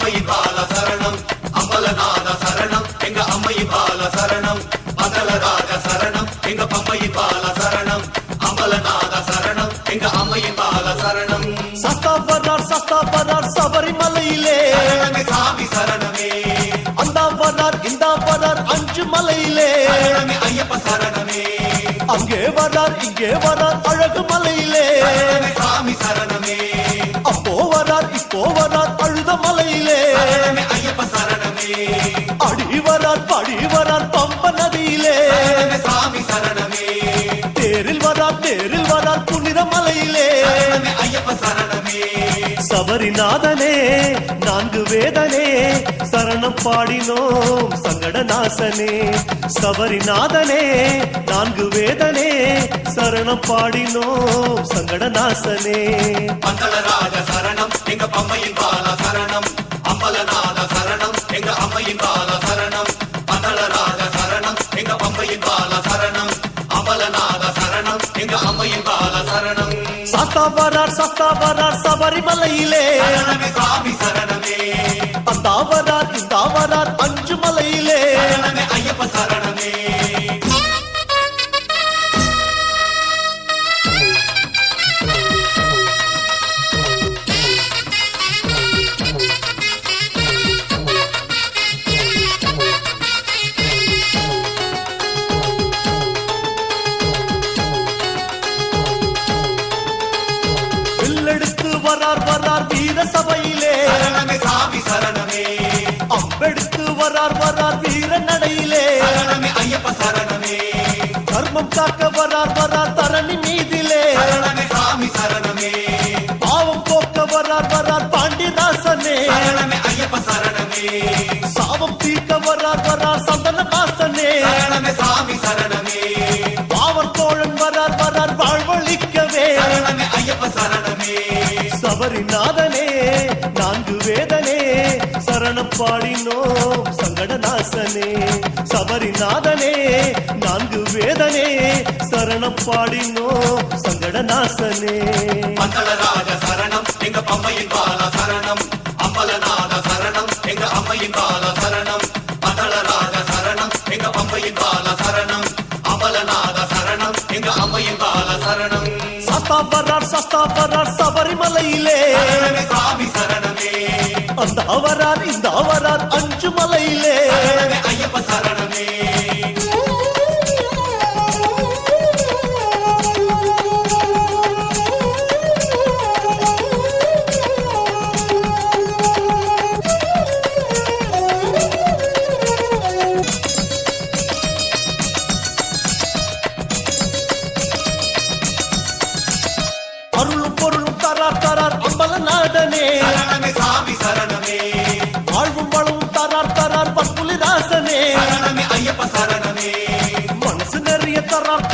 அம்மையின் பால சரணம் அம்பலநாத சரணம் எங்க அம்மையின் பால சரணம் பதலராஜ சரணம் எங்க பம்மையின் பால சரணம் அம்பலநாத சரணம் எங்க அம்மையின் பால சரணம் சஸ்தாபரார் சபரிமலையிலே சாமி சரணமே அந்தாவரார் இந்தாவரார் அஞ்சு மலையிலே ஐயப்ப சரணமே அங்கே வரார் இங்கே வரார் அழகு மலையிலே சாமி சரணமே அப்போ வரார் இப்போ வரார் அழுத மலையிலே ஐயப்ப சரணமே அடி வரார் படி வரார் பம்ப நதியிலே சாமி சரணமே தேரில் வரார் புனித மலையிலே ஐயப்ப சரணமே சபரிநாதனே நான்கு வேதனே சரணம் பாடினோம் சங்கட நாசனே சபரிநாதனே நான்கு வேதனே சரணம் பாடினோம் சங்கட நாசனே பந்தளராஜ சரணம் எங்க பம்மையின் பால சரணம் அம்பலநாத சரணம் எங்க அம்மையின் பால சரணம் பந்தளராஜ சரணம் எங்க பம்மையின் பால சரணம் அம்பலநாத சரணம் எங்க அம்மையின் பால சரணம் சஸ்தாவரார் சபரிமலையிலே சாமி சரணமே அந்தாவரார் இந்தாவரார் அஞ்சு மலையிலே ஐயப்ப சரணமே வில்லெடுத்து வரார் வீர சபையிலே சாமி சரணமே அம்பெடுத்து வரார் வீர நடையிலே ஐயப்ப சரணமே கர்மம் காக்க வரார் தரணி மீதிலே சாமி சரணமே பாவம் போக்க வரார் பாண்டிராசனே ஐயப்ப சரணமே சாபம் தீர்க்க வரார் சந்தன வாசனே சாமி சரணமே பாவர் தோழன் வரார் வாழ்வழிக்கவே ஐயப்ப சரணமே சபரிநாதனே நான்கு வேதனே சரணம் பாடினோம் சங்கட நாசனே சபரிநாதனே நான்கு வேதனே சரணம் பாடினோம் சங்கட நாசனே பந்தளராஜ சரணம் எங்க பம்மையின் பால சரணம் அம்பலநாத சரணம் எங்க அம்மையின் பால சரணம் பந்தளராஜ சரணம் எங்க பம்மையின் பால சரணம் அம்பலநாத சரணம் எங்க அம்மையின் பால சரணம் சஸ்தாவரார் சபரிமலையிலே சாமி சரணமே அந்தாவரார் இந்தாவரார் அஞ்சு மலையிலே ஐயப்ப சரணமே அருளும் பொருளும் தரார் அம்பலநாதனே சாமி சரணமே வாழ்வும் வளவும் தரார் பற்புலி ராசனே ஐயப்ப சரணமே மனசு நிறைய தரார்